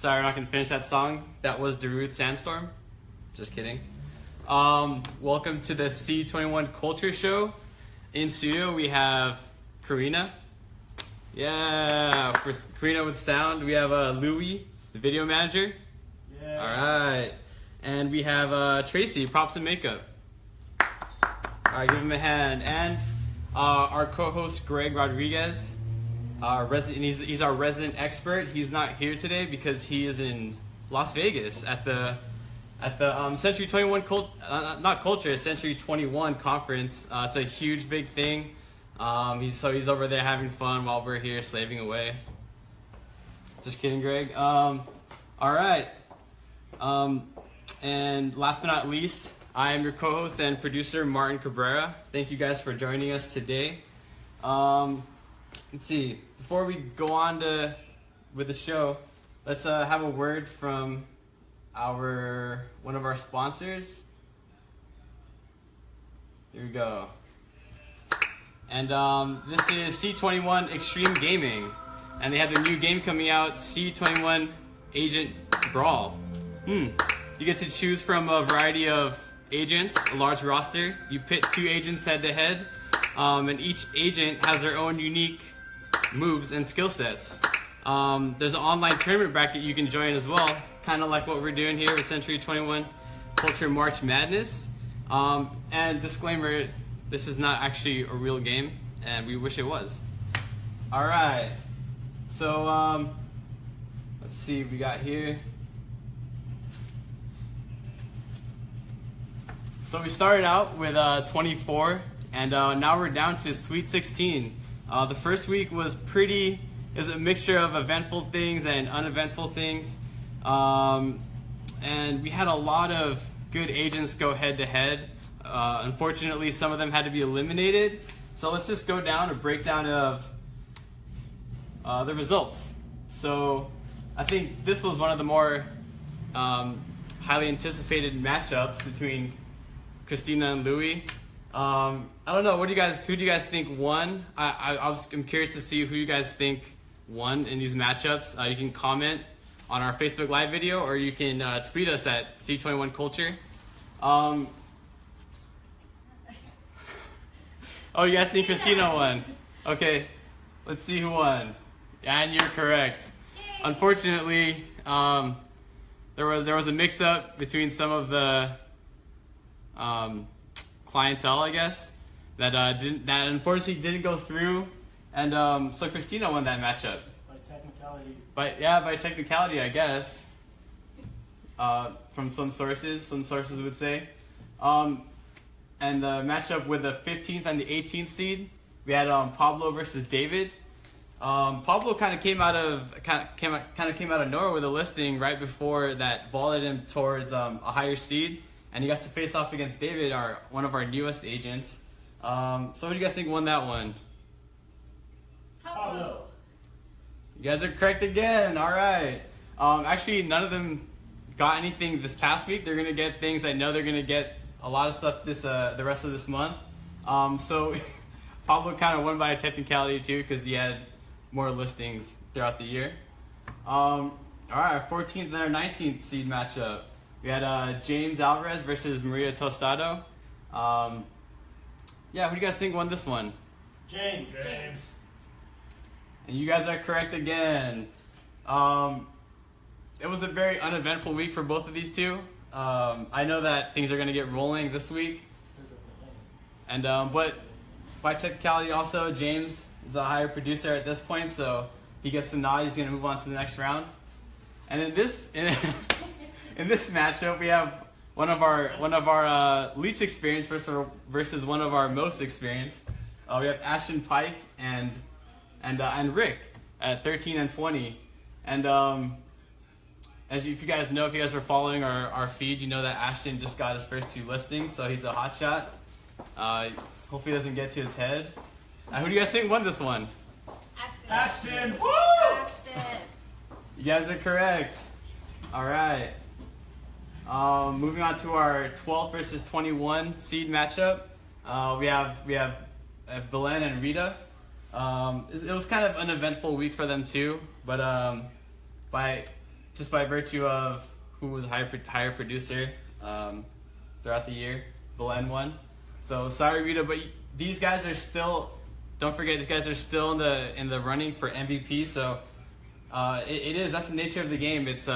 Sorry, we're not gonna finish that song. That was Darude Sandstorm. Just kidding. Welcome to the C21 Culture Show. In studio, we have Karina. Yeah, for Karina with sound. We have Louie, the video manager. Yeah. All right. And we have Tracy, props and makeup. All right, give him a hand. And our co-host, Greg Rodriguez. He's our resident expert. He's not here today because he is in Las Vegas at the Century 21 Century 21 conference. It's a huge, big thing. He's over there having fun while we're here slaving away. Just kidding, Greg. All right. And last but not least, I am your co-host and producer, Martin Cabrera. Thank you guys for joining us today. Let's see. Before we go on with the show, let's have a word from one of our sponsors. Here we go. And this is C21 Extreme Gaming, and they have a new game coming out, C21 Agent Brawl. You get to choose from a variety of agents, a large roster. You pit 2 agents head to head, and each agent has their own unique moves and skill sets. There's an online tournament bracket you can join as well, kind of like what we're doing here with Century 21 Culture March Madness. And disclaimer, this is not actually a real game, and we wish it was. All right, so let's see what we got here. So we started out with 24, and now we're down to Sweet 16. The first week was is a mixture of eventful things and uneventful things. And we had a lot of good agents go head to head. Unfortunately, some of them had to be eliminated. So let's just go down a breakdown of the results. So I think this was one of the more highly anticipated matchups between Christina and Louie. I don't know. Who do you guys think won? I'm curious to see who you guys think won in these matchups. You can comment on our Facebook Live video, or you can tweet us at C21 Culture. Oh, you guys think Christina won? Okay, let's see who won. And you're correct. Unfortunately, there was a mix-up between some of the clientele, I guess, that unfortunately didn't go through, and so Christina won that matchup. By technicality. By technicality, I guess. From some sources would say. And the matchup with the 15th and the 18th seed, we had Pablo versus David. Pablo kind of came out of nowhere with a listing right before that vaulted him towards a higher seed. And he got to face off against David, one of our newest agents. So who do you guys think won that one? Pablo. You guys are correct again. All right. Actually, none of them got anything this past week. They're gonna get things. I know they're gonna get a lot of stuff the rest of this month. So Pablo kind of won by a technicality too, because he had more listings throughout the year. All right, our 14th and our 19th seed matchup. We had James Alvarez versus Maria Tostado. Yeah, who do you guys think won this one? James. And you guys are correct again. It was a very uneventful week for both of these two. I know that things are going to get rolling this week. And but by technicality also, James is a higher producer at this point, so he gets the nod. He's going to move on to the next round. And in this matchup, we have one of our least experienced versus one of our most experienced. We have Ashton Pike and Rick at 13 and 20. And if you guys were following our feed, you know that Ashton just got his first 2 listings, so he's a hot shot. Hopefully he doesn't get to his head. Who do you guys think won this one? Ashton. Woo! Ashton. You guys are correct. All right. Moving on to our 12 versus 21 seed matchup. We have Belen and Rita. It was kind of an eventful week for them too, but by just by virtue of who was a higher producer throughout the year, Belen won. So sorry, Rita, but these guys are still. Don't forget, these guys are still in the running for MVP. So it is. That's the nature of the game. It's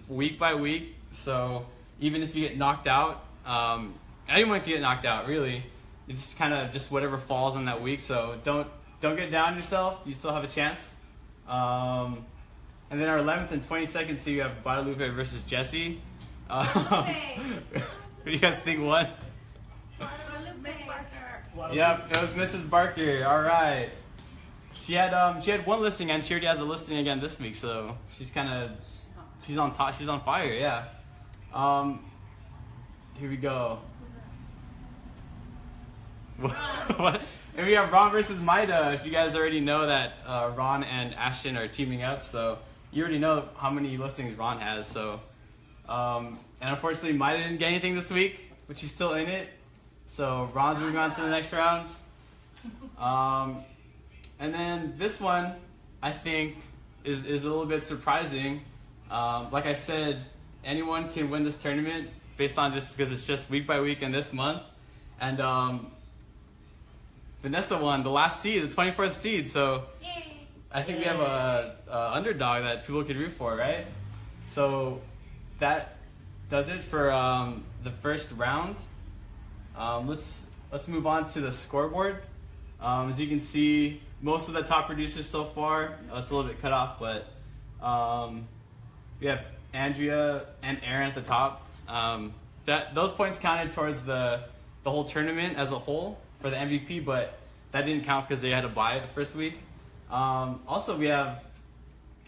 week by week. So even if you get knocked out, anyone can get knocked out. Really, it's just kind of just whatever falls on that week. So don't get down on yourself. You still have a chance. And then our 11th and 22nd seed, we have Guadalupe versus Jesse. What do you guys think won? Yep, it was Mrs. Barker. All right. She had one listing and she already has a listing again this week, so she's on top. She's on fire. Yeah. Here we go. What? And we have Ron versus Maida. If you guys already know that Ron and Ashton are teaming up, so you already know how many listings Ron has. So, and unfortunately, Maida didn't get anything this week, but she's still in it. So Ron's moving on to the next round. And then this one, I think, is a little bit surprising. Like I said, anyone can win this tournament based on just because it's just week by week in this month. And Vanessa won the last seed, the 24th seed. So yay. I think we have a underdog that people could root for, right? So that does it for the first round. Let's move on to the scoreboard. As you can see, most of the top producers so far. It's a little bit cut off, but we have Andrea and Aaron at the top. Those points counted towards the whole tournament as a whole for the MVP, but that didn't count because they had a bye the first week. Also, we have,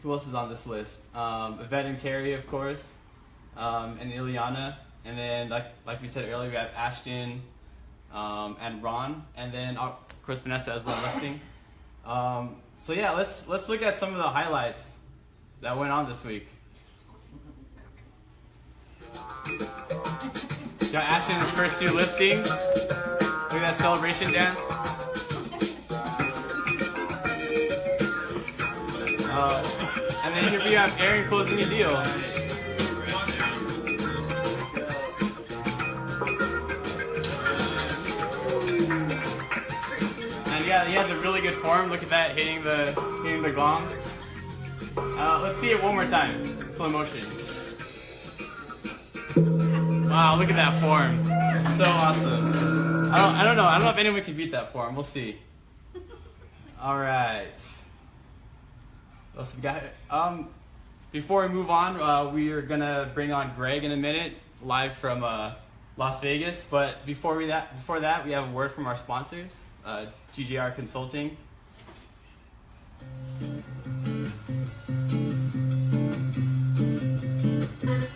who else is on this list? Yvette and Carrie, of course, and Ileana. And then, like we said earlier, we have Ashton and Ron, and then of course Vanessa has one listing. So yeah, let's look at some of the highlights that went on this week. Got Ashton's first two listings. Look at that celebration dance. And then here we have Aaron closing a deal. Yeah, he has a really good form. Look at that, hitting the gong. Let's see it one more time. Slow motion. Wow, look at that form. So awesome. I don't know if anyone can beat that form. We'll see. All right. What else we got here? Before we move on, we are gonna bring on Greg in a minute, live from Las Vegas. But before that, we have a word from our sponsors. GGR Consulting.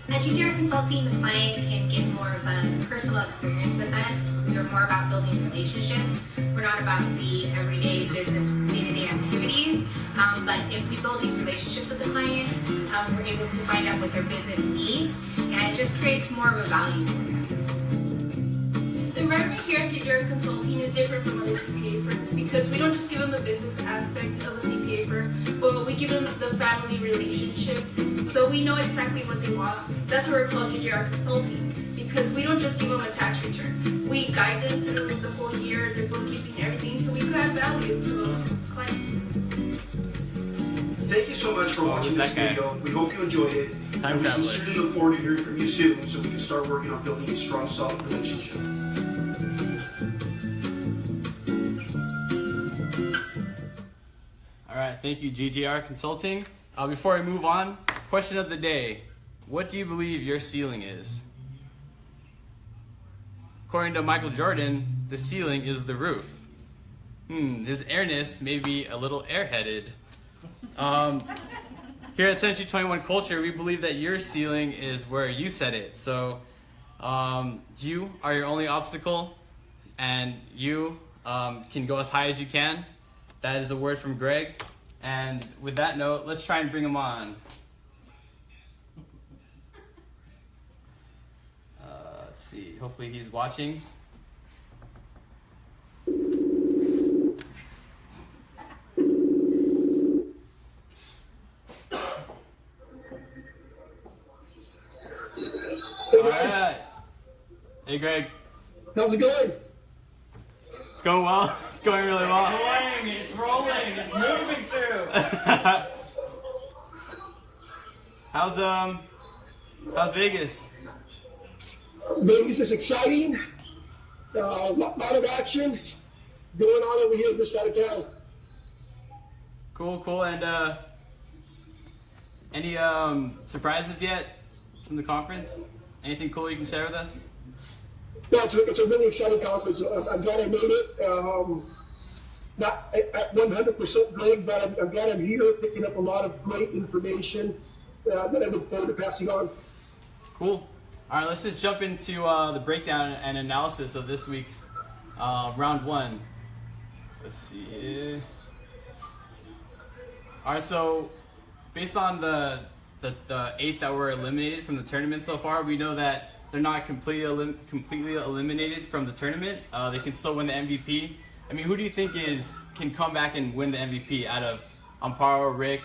At GGR Consulting, the client can get more of a personal experience with us. We're more about building relationships. We're not about the everyday business, day-to-day activities. But if we build these relationships with the clients, we're able to find out what their business needs, and it just creates more of a value for them. The environment here at GGR Consulting is different from other CPA firms because we don't just give them the business aspect of a CPA firm, but we give them the family relationship. So we know exactly what they want. That's why we're called GGR Consulting, because we don't just give them a tax return. We guide them through the whole year, their bookkeeping, everything, so we can add value to those clients. Thank you so much for watching this video. We hope you enjoyed it. And we sincerely look forward to hearing from you soon so we can start working on building a strong, solid relationship. All right, thank you, GGR Consulting. Before we move on, question of the day. What do you believe your ceiling is? According to Michael Jordan, the ceiling is the roof. His airness may be a little airheaded. Here at C21 Culture, we believe that your ceiling is where you set it. So you are your only obstacle, and you can go as high as you can. That is a word from Greg. And with that note, let's try and bring him on. Let's see. Hopefully he's watching. Greg. How's it going? It's going well. It's going really well. It's rolling, it's moving through. How's Vegas? Vegas is exciting. Lot of action going on over here this side of town. Cool. And any surprises yet from the conference? Anything cool you can share with us? Yeah, it's a really exciting conference. I'm glad I made it. Not at 100% Greg, but I'm glad I'm here picking up a lot of great information that I look forward to passing on. Cool. All right, let's just jump into the breakdown and analysis of this week's round one. Let's see here. All right, so based on the 8 that were eliminated from the tournament so far, we know that they're not completely eliminated from the tournament. They can still win the MVP. I mean, who do you think can come back and win the MVP out of Amparo, Rick,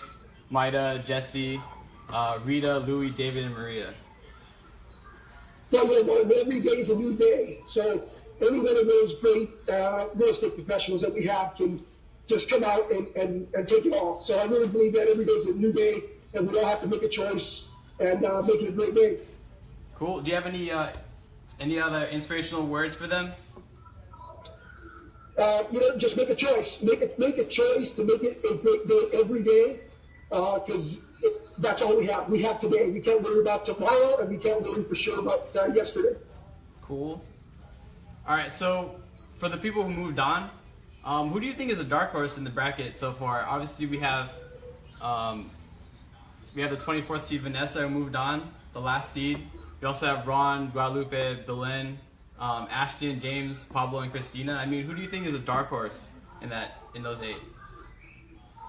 Maida, Jesse, Rita, Louie, David, and Maria? Well, every day is a new day. So any one of those great real estate professionals that we have can just come out and take it all. So I really believe that every day is a new day, and we all have to make a choice and make it a great day. Cool. Do you have any other inspirational words for them? Just make a choice. Make a choice to make it a great day every day, because that's all we have. We have today. We can't worry about tomorrow, and we can't worry for sure about yesterday. Cool. All right. So for the people who moved on, who do you think is a dark horse in the bracket so far? Obviously, we have the 24th seed Vanessa who moved on, the last seed. We also have Ron, Guadalupe, Belen, Ashton, James, Pablo, and Christina. I mean, who do you think is a dark horse in those 8?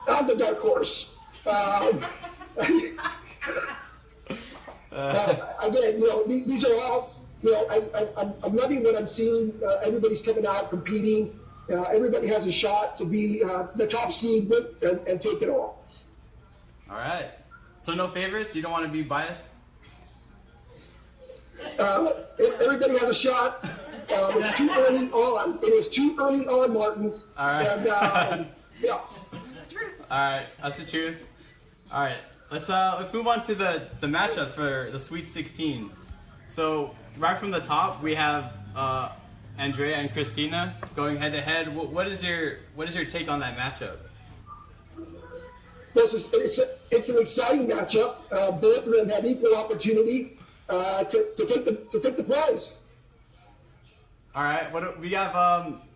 I'm the dark horse. Again, these are all. I'm loving what I'm seeing. Everybody's coming out competing. Everybody has a shot to be the top seed and take it all. All right. So no favorites? You don't want to be biased? Everybody has a shot. It's too early on. It is too early on, Martin. All right. And, yeah. All right. That's the truth. All right. Let's move on to the matchups for the Sweet 16. So right from the top, we have Andrea and Christina going head to head. What is your take on that matchup? It's an exciting matchup. Both of them have equal opportunity to take the prize. All right. What we have,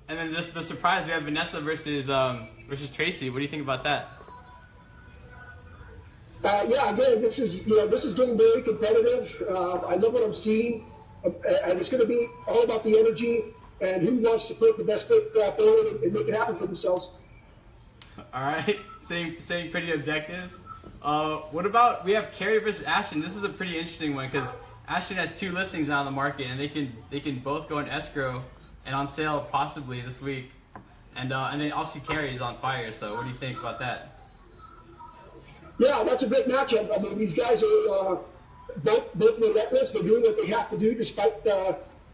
and then the surprise we have Vanessa versus Tracy. What do you think about that? Again, this is getting very competitive. I love what I'm seeing, and it's going to be all about the energy and who wants to put the best foot forward and make it happen for themselves. All right, same pretty objective. What about we have Carrie versus Ashton? This is a pretty interesting one because Ashton has 2 listings now on the market, and they can both go in escrow and on sale possibly this week. And then obviously Carrie is on fire. So what do you think about that? Yeah, that's a great matchup. I mean, these guys are both relentless. They're doing what they have to do despite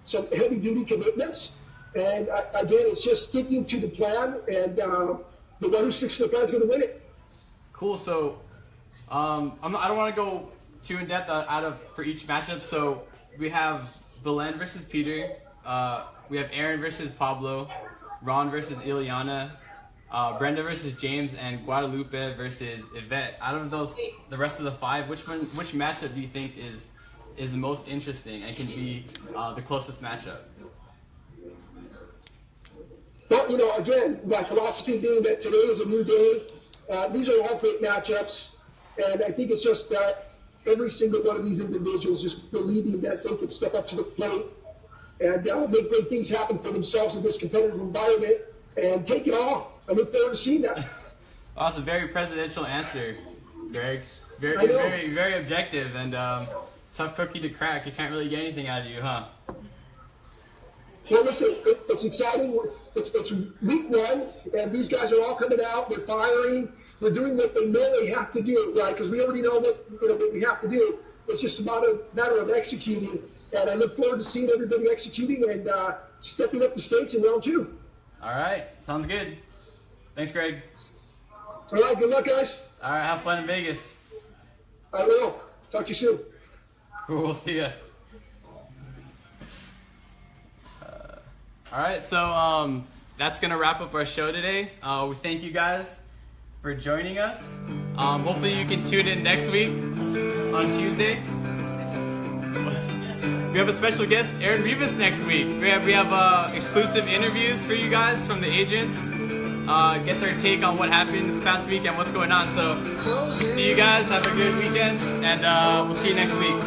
some heavy-duty commitments. And again, it's just sticking to the plan, and the one who sticks to the plan is going to win it. Cool. So I don't want to go too in depth for each matchup. So we have Belen versus Peter. We have Aaron versus Pablo. Ron versus Ileana. Brenda versus James, and Guadalupe versus Yvette. Out of those, the rest of the 5, which matchup do you think is the most interesting and can be the closest matchup? Well, again, my philosophy being that today is a new day. These are all great matchups, and I think it's just that every single one of these individuals just believing that they can step up to the plate and make great things happen for themselves in this competitive environment and take it all. I look forward to seeing that. Well, that's a very presidential answer, Greg. Very objective and tough cookie to crack. You can't really get anything out of you, huh? Well, listen, it's exciting. It's week 1, and these guys are all coming out. They're firing. They're doing what they know they have to do, right? Because we already know what we have to do. It's just a matter of executing. And I look forward to seeing everybody executing and stepping up the stakes in round 2. All right, sounds good. Thanks, Greg. All right, good luck, guys. All right, have fun in Vegas. I will. Talk to you soon. Cool, see ya. All right, so that's gonna wrap up our show today. We thank you guys for joining us. Hopefully you can tune in next week on Tuesday. We have a special guest, Aaron Rivas, next week. We have exclusive interviews for you guys from the agents. Get their take on what happened this past week and what's going on. So see you guys. Have a good weekend, and we'll see you next week.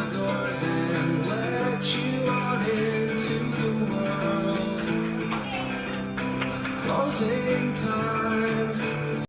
Closing time.